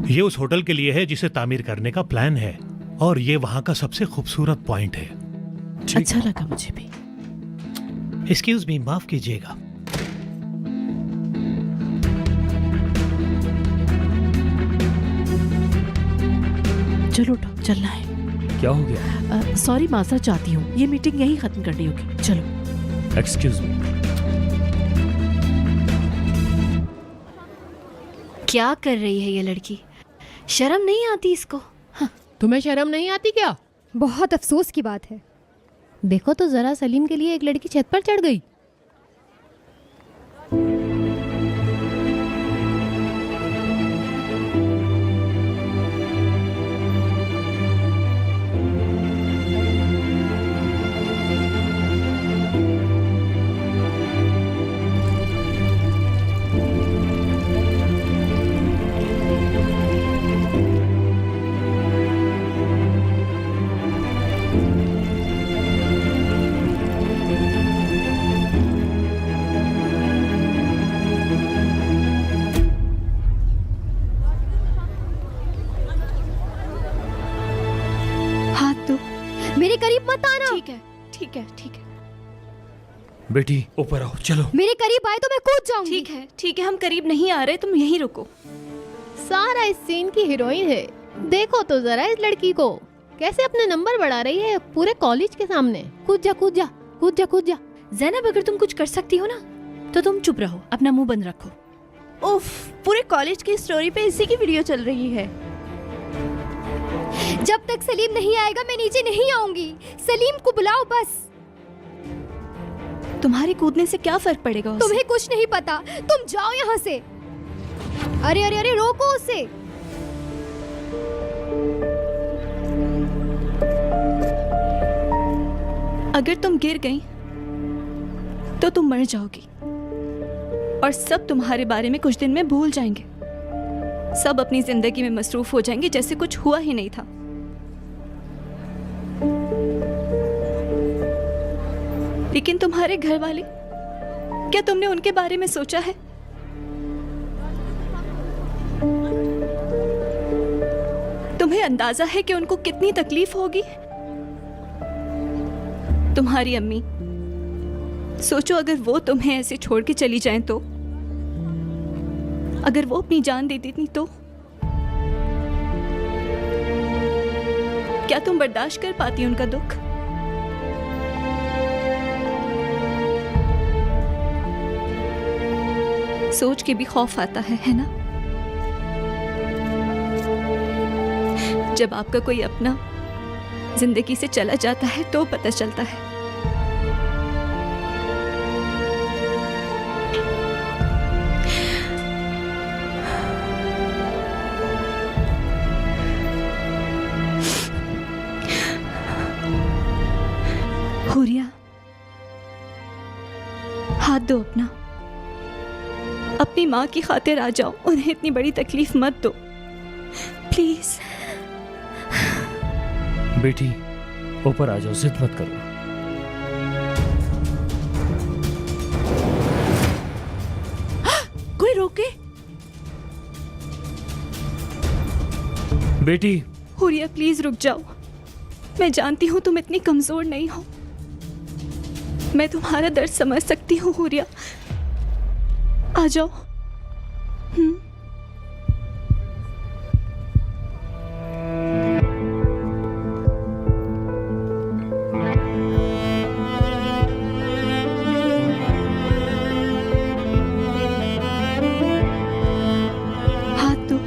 ये उस होटल के लिए है जिसे तामीर करने का प्लान है, और ये वहां का सबसे खूबसूरत पॉइंट है। अच्छा लगा मुझे भी। एक्सक्यूज मी, माफ कीजिएगा। चलो उठो, चलना है। क्या हो गया? सॉरी, माजरत चाहती हूँ, ये मीटिंग यहीं खत्म करनी होगी। चलो। Excuse me. क्या कर रही है ये लड़की? शर्म नहीं आती इसको? तुम्हें शर्म नहीं आती क्या? बहुत अफसोस की बात है। देखो तो जरा, सलीम के लिए एक लड़की छत पर चढ़ गई। मेरे करीब मत आना। ठीक है, ठीक है, ठीक है, बेटी ऊपर आओ, चलो। मेरे करीब आए तो मैं कूद जाऊंगी। ठीक है, ठीक है, हम करीब नहीं आ रहे, तुम यहीं रुको। सारा इस सीन की हीरोइन है। देखो तो जरा इस लड़की को, कैसे अपने नंबर बढ़ा रही है पूरे कॉलेज के सामने। कूद जा, कूद जा, कूद जा, कूद जा। ज़ैनब, अगर तुम कुछ कर सकती हो ना तो तुम चुप रहो, अपना मुंह बंद रखो। उफ, पूरे कॉलेज की स्टोरी पे इसी की वीडियो चल रही है। जब तक सलीम नहीं आएगा मैं नीचे नहीं आऊंगी। सलीम को बुलाओ बस। तुम्हारे कूदने से क्या फर्क पड़ेगा उसे? तुम्हें कुछ नहीं पता, तुम जाओ यहाँ से। अरे अरे अरे, रोको उसे। अगर तुम गिर गई तो तुम मर जाओगी, और सब तुम्हारे बारे में कुछ दिन में भूल जाएंगे। सब अपनी जिंदगी में मसरूफ हो जाएंगे जैसे कुछ हुआ ही नहीं था। लेकिन तुम्हारे घर वाले, क्या तुमने उनके बारे में सोचा है? तुम्हें अंदाजा है कि उनको कितनी तकलीफ होगी? तुम्हारी अम्मी, सोचो अगर वो तुम्हें ऐसे छोड़ के चली जाएं तो, अगर वो अपनी जान दे देती तो क्या तुम बर्दाश्त कर पाती उनका दुख? सोच के भी खौफ आता है ना? जब आपका कोई अपना जिंदगी से चला जाता है तो पता चलता है। हुरिया, हाथ दो अपना। अपनी माँ की खातिर आ जाओ, उन्हें इतनी बड़ी तकलीफ मत दो, प्लीज। बेटी ऊपर आ जाओ, जिद मत करो। कोई रोके? बेटी हुरिया प्लीज रुक जाओ। मैं जानती हूँ तुम इतनी कमजोर नहीं हो, मैं तुम्हारा दर्द समझ सकती हूँ। हुरिया आ जाओ। हाथ दो।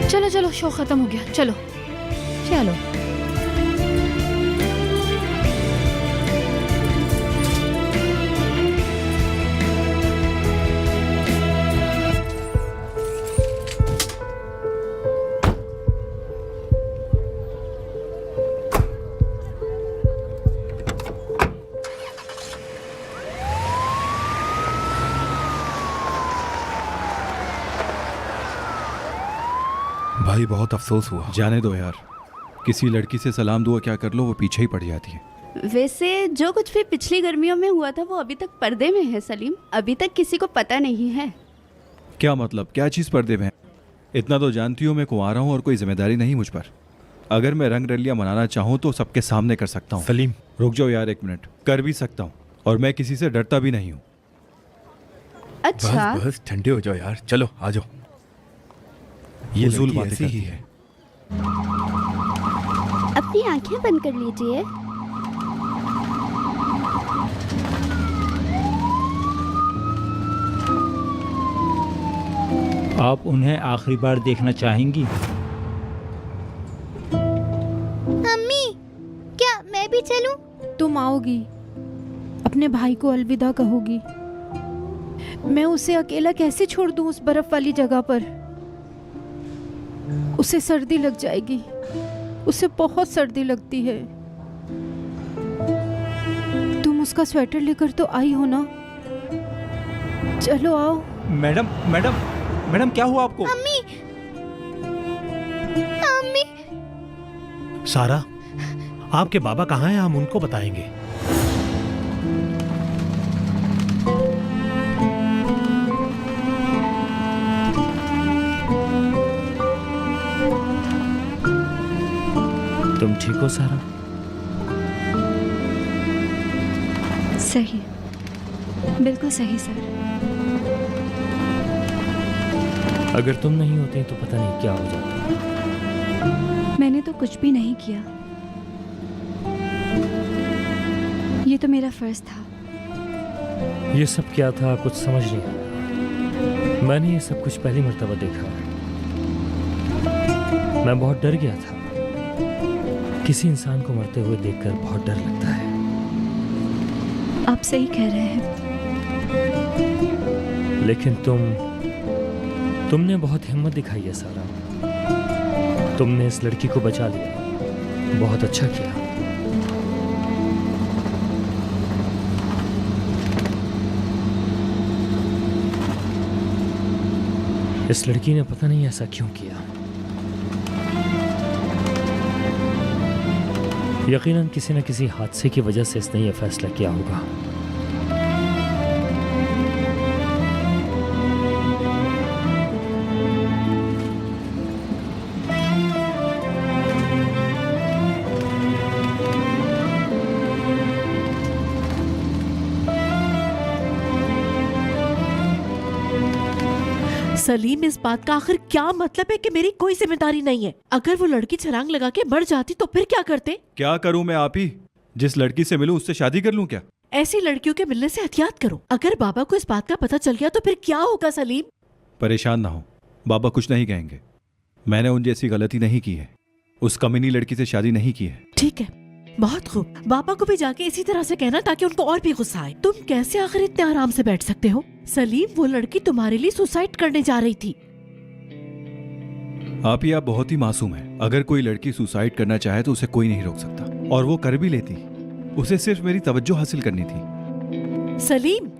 चलो चलो, शो खत्म हो गया, चलो चलो। भाई बहुत अफसोस हुआ। जाने दो यार, किसी लड़की से सलाम दुआ क्या कर लो, वो पीछे ही पड़ जाती है। वैसे जो कुछ भी पिछली गर्मियों में हुआ था वो अभी तक पर्दे में है सलीम, अभी तक किसी को पता नहीं है। क्या मतलब, क्या चीज़ पर्दे में है? इतना तो जानती हो मैं कुंवारा हूँ और कोई जिम्मेदारी नहीं मुझ पर। अगर मैं रंग रलियाँ मनाना चाहूँ तो सबके सामने कर सकता हूँ। सलीम, रुक जाओ यार एक मिनट, कर भी सकता हूँ और मैं किसी से डरता भी नहीं हूँ। अच्छा, बस ठंडे हो जाओ यार, चलो आ जाओ। ये फजूल लड़की बातें ऐसी करती ही है। अपनी आंखें बंद कर लीजिए। आप उन्हें आखिरी बार देखना चाहेंगी? मम्मी, क्या मैं भी चलूं? तुम आओगी, अपने भाई को अलविदा कहोगी। मैं उसे अकेला कैसे छोड़ दूं उस बर्फ वाली जगह पर? उसे सर्दी लग जाएगी, उसे बहुत सर्दी लगती है। तुम उसका स्वेटर लेकर तो आई हो ना? चलो आओ। मैडम मैडम मैडम, क्या हुआ आपको? मम्मी, मम्मी, सारा, आपके बाबा कहाँ हैं? हम उनको बताएंगे। तुम ठीक हो सारा? सही, बिल्कुल सही सर। अगर तुम नहीं होती तो पता नहीं क्या हो जाता। मैंने तो कुछ भी नहीं किया, ये तो मेरा फर्ज था। ये सब क्या था कुछ समझ नहीं आया। मैंने ये सब कुछ पहली मर्तबा देखा है। मैं बहुत डर गया था। किसी इंसान को मरते हुए देखकर बहुत डर लगता है। आप सही कह रहे हैं। लेकिन तुमने बहुत हिम्मत दिखाई है सारा। तुमने इस लड़की को बचा लिया, बहुत अच्छा किया। इस लड़की ने पता नहीं ऐसा क्यों किया। यकीनन किसी न किसी हादसे की वजह से इसने यह फैसला किया होगा। सलीम, इस बात का आखिर क्या मतलब है कि मेरी कोई जिम्मेदारी नहीं है? अगर वो लड़की छलांग लगा के मर जाती तो फिर क्या करते? क्या करूं मैं आप ही? जिस लड़की से मिलूं उससे शादी कर लूं क्या? ऐसी लड़कियों के मिलने से एहतियात करो। अगर बाबा को इस बात का पता चल गया तो फिर क्या होगा सलीम? परेशान ना हो, बाबा कुछ नहीं कहेंगे। मैंने उन जैसी गलती नहीं की है, उस कमीनी लड़की से शादी नहीं की है। ठीक है, बहुत खूब। बाबा को भी जाके इसी तरह से कहना ताकि उनको और भी गुस्सा आए। तुम कैसे आखिर इतने आराम से बैठ सकते हो? सलीम, वो लड़की तुम्हारे लिए सुसाइड करने जा रही थी। आप ही आप बहुत ही मासूम हैं। अगर कोई लड़की सुसाइड करना चाहे तो उसे कोई नहीं रोक सकता, और वो कर भी लेती। उसे सिर्फ मेरी तवज्जो हासिल करनी थी। सलीम,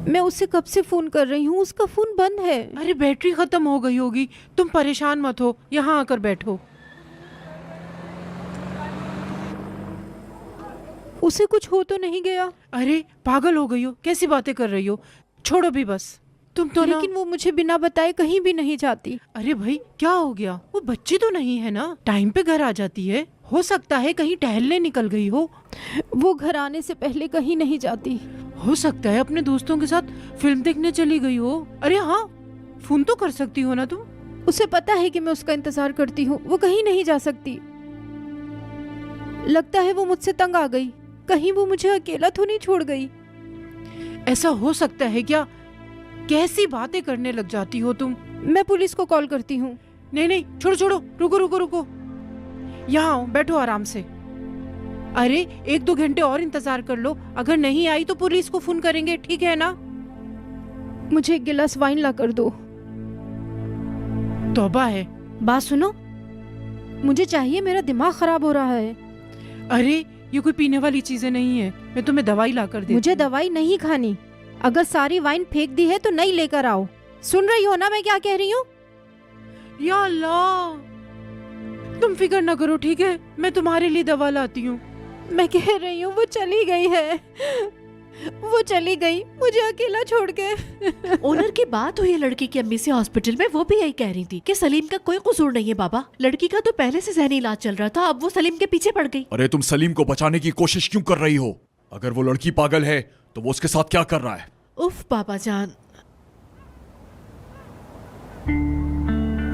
मैं उसे कब से फोन कर रही हूँ, उसका फोन बंद है। अरे बैटरी खत्म हो गई होगी। तुम परेशान मत हो, यहाँ आकर बैठो। उसे कुछ हो तो नहीं गया? अरे पागल हो गई हो, कैसी बातें कर रही हो? छोड़ो भी बस। तुम तो लेकिन वो मुझे बिना बताए कहीं भी नहीं जाती। अरे भाई क्या हो गया? वो बच्ची तो नहीं है ना, टाइम पे घर आ जाती है। हो सकता है कहीं टहलने निकल गई हो। वो घर आने से पहले कहीं नहीं जाती। हो सकता है अपने दोस्तों के साथ फिल्म देखने चली गई हो। अरे हाँ, फोन तो कर सकती हो ना तुम। उसे पता है कि मैं उसका इंतजार करती हूँ, वो कहीं नहीं जा सकती। लगता है वो मुझसे तंग आ गई। कहीं वो मुझे अकेला तो नहीं छोड़ गई। ऐसा हो सकता है क्या? कैसी बातें करने लग जाती हो तुम। मैं पुलिस को कॉल करती हूँ। नहीं नहीं, छोड़ो छोड़ो, रुको रुको रुको। यहाँ आओ, बैठो आराम से। अरे 1-2 घंटे और इंतजार कर लो, अगर नहीं आई तो पुलिस को फोन करेंगे, ठीक है ना? मुझे एक गिलास वाइन ला कर दो। तौबा है। बात सुनो, मुझे चाहिए, मेरा दिमाग खराब हो रहा है। अरे ये कोई पीने वाली चीजें नहीं है, मैं तुम्हें दवाई ला कर देती मुझे हूँ। दवाई नहीं खानी। अगर सारी वाइन फेंक दी है तो नई लेकर आओ। सुन रही हो ना मैं क्या कह रही हूँ? या अल्लाह, तुम फिक्र न करो, ठीक है? मैं तुम्हारे लिए दवा लाती हूँ। मैं कह रही हूँ वो चली गई है, वो चली गई मुझे अकेला छोड़ के। ओनर की बात हुई है लड़की की अम्मी से हॉस्पिटल में, वो भी यही कह रही थी कि सलीम का कोई कसूर नहीं है बाबा। लड़की का तो पहले से जहनी इलाज चल रहा था, अब वो सलीम के पीछे पड़ गई। अरे तुम सलीम को बचाने की कोशिश क्यों कर रही हो? अगर वो लड़की पागल है तो वो उसके साथ क्या कर रहा है? उफ पापा जान।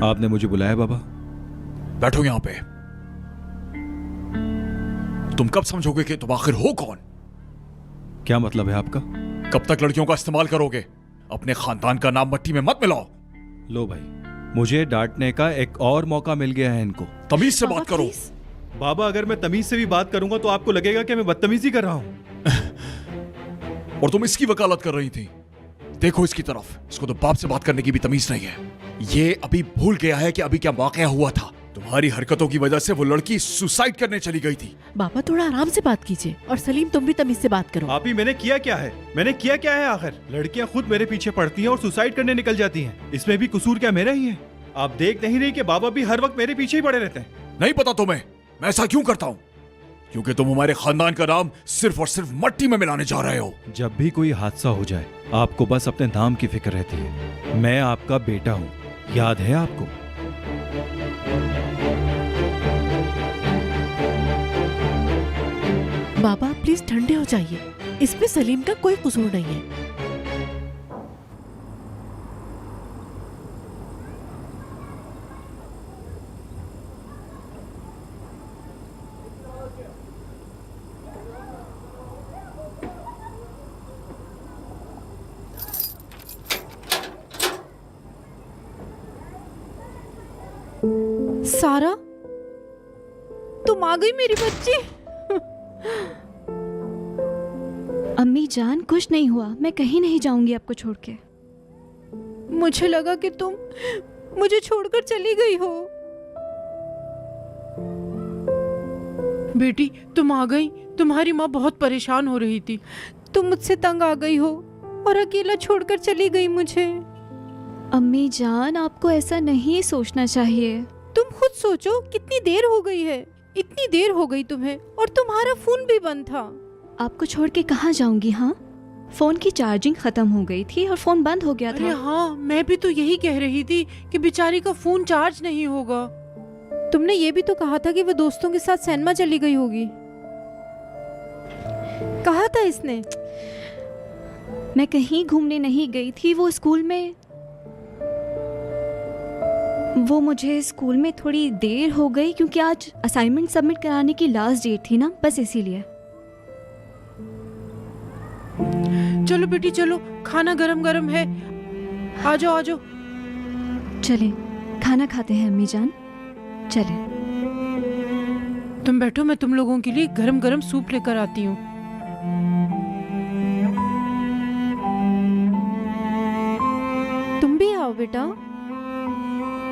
आपने मुझे बुलाया बाबा? बैठो यहां पे। तुम कब समझोगे कि तुम आखिर हो कौन? क्या मतलब है आपका? कब तक लड़कियों का इस्तेमाल करोगे? अपने खानदान का नाम मट्टी में मत मिलाओ। लो भाई, मुझे डांटने का एक और मौका मिल गया है इनको। तमीज से बाबा, बात करो। प्लीज। बाबा, अगर मैं तमीज से भी बात करूंगा तो आपको लगेगा कि मैं बदतमीजी कर रहा हूं। और तुम इसकी वकालत कर रही थी। देखो इसकी तरफ, इसको तो बाप से बात करने की भी तमीज नहीं है। ये अभी भूल गया है कि अभी क्या वाकया हुआ था। तुम्हारी हरकतों की वजह से वो लड़की सुसाइड करने चली गई थी। बाबा थोड़ा आराम से बात कीजिए, और सलीम तुम भी तमीज से बात करो। आप ही, मैंने किया क्या है? मैंने किया क्या है आखिर? लड़कियां खुद मेरे पीछे पड़ती हैं और सुसाइड करने निकल जाती हैं। इसमें भी कसूर क्या मेरा ही है? आप देख नहीं रही कि बाबा भी हर वक्त मेरे पीछे ही पड़े रहते हैं? नहीं पता तुम्हें मैं ऐसा क्यों करता हूं? क्योंकि तुम हमारे खानदान का नाम सिर्फ और सिर्फ मट्टी में मिलाने जा रहे हो। जब भी कोई हादसा हो जाए आपको बस अपने नाम की फिक्र रहती है। मैं आपका बेटा हूँ, याद है आपको? बाबा प्लीज ठंडे हो जाइए, इसमें सलीम का कोई कसूर नहीं है। सारा, तुम आ गई मेरी बच्ची। अम्मी जान कुछ नहीं हुआ, मैं कहीं नहीं जाऊंगी आपको छोड़ के। मुझे लगा कि तुम मुझे छोड़कर चली गई हो। बेटी तुम आ गई, तुम्हारी माँ बहुत परेशान हो रही थी। तुम मुझसे तंग आ गई हो और अकेला छोड़कर चली गई मुझे। अम्मी जान आपको ऐसा नहीं सोचना चाहिए। तुम खुद सोचो, कितनी देर हो गई है, इतनी देर हो गई तुम्हें, और तुम्हारा फोन भी बंद था। आपको छोड़ के कहाँ जाऊंगी? हाँ, फोन की चार्जिंग खत्म हो गई थी और फोन बंद हो गया अरे था। हाँ, मैं भी तो यही कह रही थी कि बेचारी का फोन चार्ज नहीं होगा। तुमने ये भी तो कहा था कि वो दोस्तों के साथ सिनेमा चली गई होगी। कहा था इसने। मैं कहीं घूमने नहीं गई थी, वो स्कूल में, वो मुझे स्कूल में थोड़ी देर हो गई क्योंकि आज असाइनमेंट सबमिट कराने की लास्ट डेट थी ना, बस इसीलिए। चलो बेटी चलो, खाना गरम गरम है, आ जाओ आ जाओ। चले खाना खाते हैं अम्मी जान, चले। तुम बैठो, मैं तुम लोगों के लिए गरम गरम सूप लेकर आती हूँ। तुम भी आओ बेटा।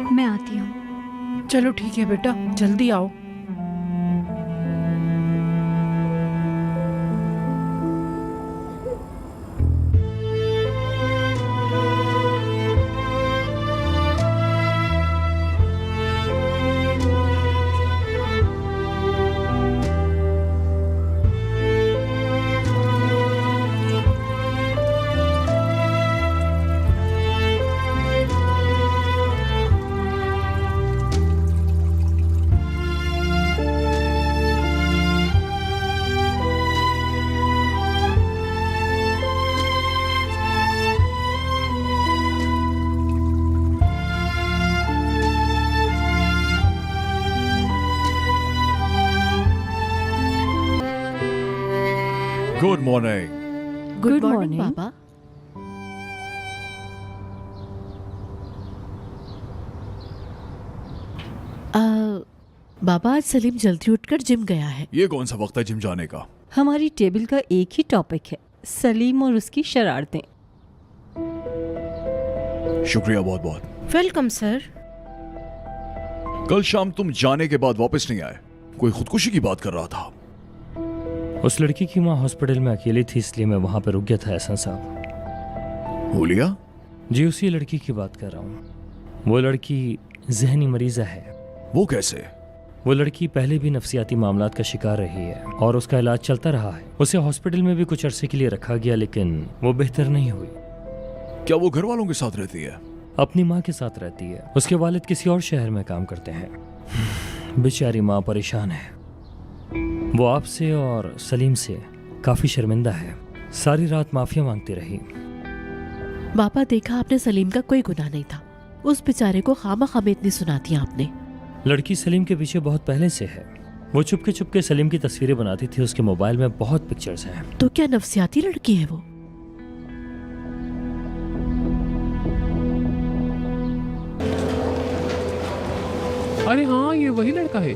मैं आती हूँ। चलो ठीक है बेटा, जल्दी आओ। Good morning. Good Good morning morning. पापा। बाबा आज सलीम जल्दी उठकर जिम गया है। ये कौन सा वक्त है जिम जाने का? हमारी टेबल का एक ही टॉपिक है, सलीम और उसकी शरारतें। शुक्रिया बहुत बहुत। Welcome sir. कल शाम तुम जाने के बाद वापस नहीं आए, कोई खुदकुशी की बात कर रहा था। उस लड़की की माँ हॉस्पिटल में अकेली थी, इसलिए मैं वहां पर रुक गया था एहसान साहब। हुलिया? जी उसी लड़की की बात कर रहा हूँ। वो लड़की जहनी मरीजा है। वो कैसे? वो लड़की पहले भी नफसियाती मामलात का शिकार रही है और उसका इलाज चलता रहा है। उसे हॉस्पिटल में भी कुछ अरसे के लिए रखा गया, लेकिन वो बेहतर नहीं हुई। क्या वो घर वालों के साथ रहती है? अपनी माँ के साथ रहती है। उसके वालिद किसी और शहर में काम करते हैं। बेचारी माँ परेशान है। वो आपसे और सलीम से काफी शर्मिंदा है। सारी रात माफिया मांगती रही। बाबा देखा आपने, सलीम का कोई गुनाह नहीं था। उस बेचारे को खामा में इतनी सुना दी आपने। लड़की सलीम के पीछे बहुत पहले से है। वो चुपके चुपके सलीम की तस्वीरें बनाती थी। उसके मोबाइल में बहुत पिक्चर्स हैं। तो क्या नफसियाती लड़की है वो? अरे हाँ, ये वही लड़का है।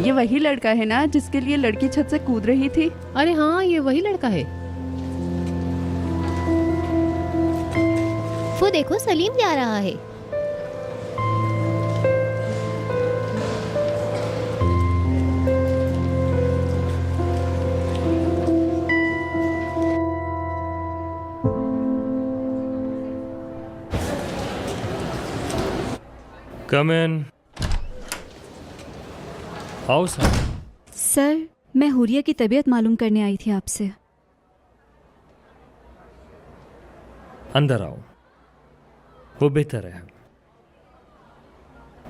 ये वही लड़का है ना जिसके लिए लड़की छत से कूद रही थी? अरे हाँ, ये वही लड़का है। वो देखो सलीम जा रहा है। कम इन। आओ सर। सर, मैं हुरिया की तबीयत मालूम करने आई थी आपसे। अंदर आओ, वो बेहतर है।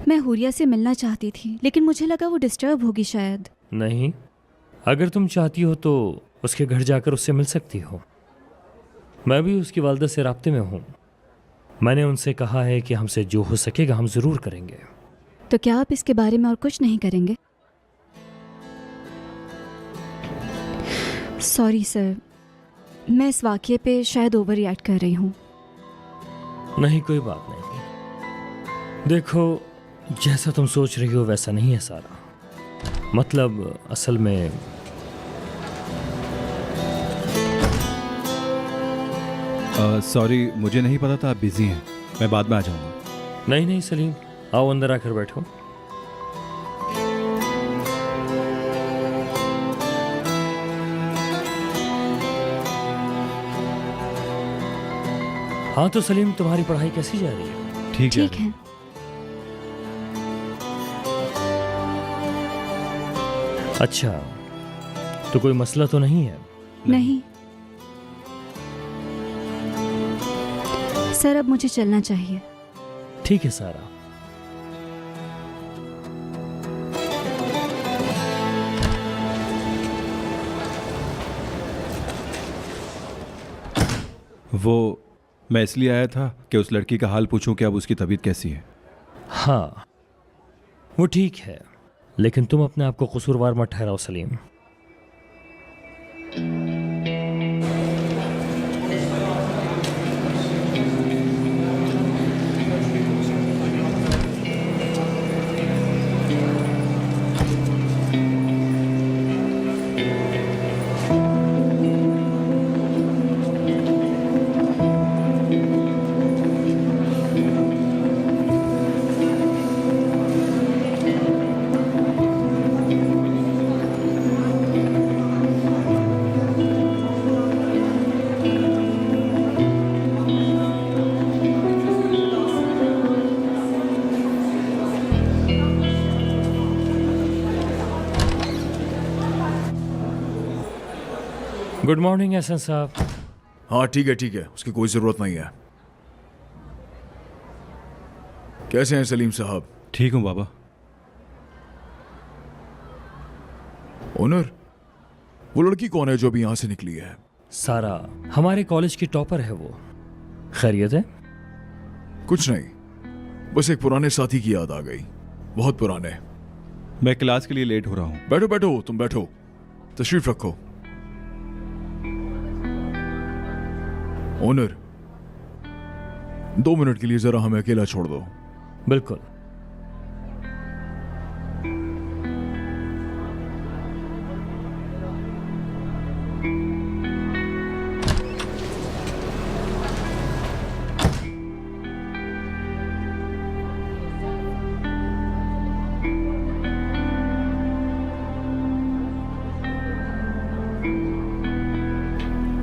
मैं हुरिया से मिलना चाहती थी, लेकिन मुझे लगा वो डिस्टर्ब होगी शायद। नहीं, अगर तुम चाहती हो तो उसके घर जाकर उससे मिल सकती हो। मैं भी उसकी वालदा से राब्ते में हूँ। मैंने उनसे कहा है कि हमसे जो हो सकेगा हम जरूर करेंगे। तो क्या आप इसके बारे में और कुछ नहीं करेंगे? सॉरी सर, मैं इस वाक़ये पे शायद ओवर रिएक्ट कर रही हूँ। नहीं, कोई बात नहीं। देखो, जैसा तुम सोच रही हो वैसा नहीं है सारा। मतलब असल में सॉरी, मुझे नहीं पता था आप बिजी हैं। मैं बाद में आ जाऊंगा। नहीं नहीं सलीम, आओ अंदर आकर बैठो। हाँ तो सलीम, तुम्हारी पढ़ाई कैसी जा रही है? ठीक है। अच्छा, तो कोई मसला तो नहीं है? नहीं सर, अब मुझे चलना चाहिए। ठीक है सारा। वो मैं इसलिए आया था कि उस लड़की का हाल पूछूं कि अब उसकी तबीयत कैसी है। हाँ, वो ठीक है, लेकिन तुम अपने आप को कसूरवार मत ठहराओ सलीम। गुड मॉर्निंग एहसान साहब। हाँ ठीक है, उसकी कोई जरूरत नहीं है। कैसे हैं सलीम साहब? ठीक हूँ बाबा। ओनर, वो लड़की कौन है जो अभी यहाँ से निकली है? सारा, हमारे कॉलेज की टॉपर है वो। खैरियत है? कुछ नहीं, बस एक पुराने साथी की याद आ गई। बहुत पुराने। मैं क्लास के लिए लेट हो रहा हूँ। बैठो बैठो, तुम बैठो, तशरीफ रखो। ओनर, 2 मिनट के लिए जरा हमें अकेला छोड़ दो। बिल्कुल।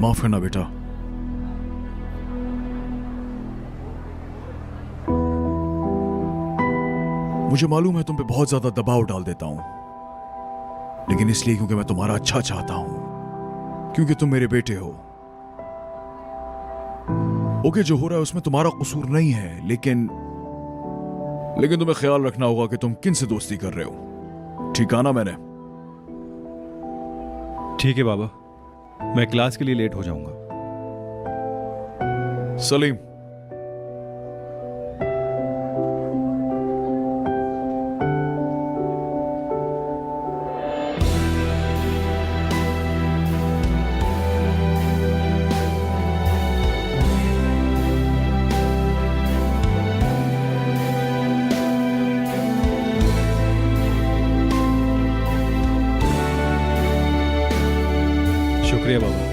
माफ करना बेटा, मुझे मालूम है तुम पे बहुत ज्यादा दबाव डाल देता हूं, लेकिन इसलिए क्योंकि मैं तुम्हारा अच्छा चाहता हूं, क्योंकि तुम मेरे बेटे हो। ओके, जो हो रहा है उसमें तुम्हारा कसूर नहीं है, लेकिन तुम्हें ख्याल रखना होगा कि तुम किन से दोस्ती कर रहे हो। ठीक है ना? मैंने ठीक है बाबा, मैं क्लास के लिए लेट हो जाऊंगा। सलीम, शुक्रिया बाबा।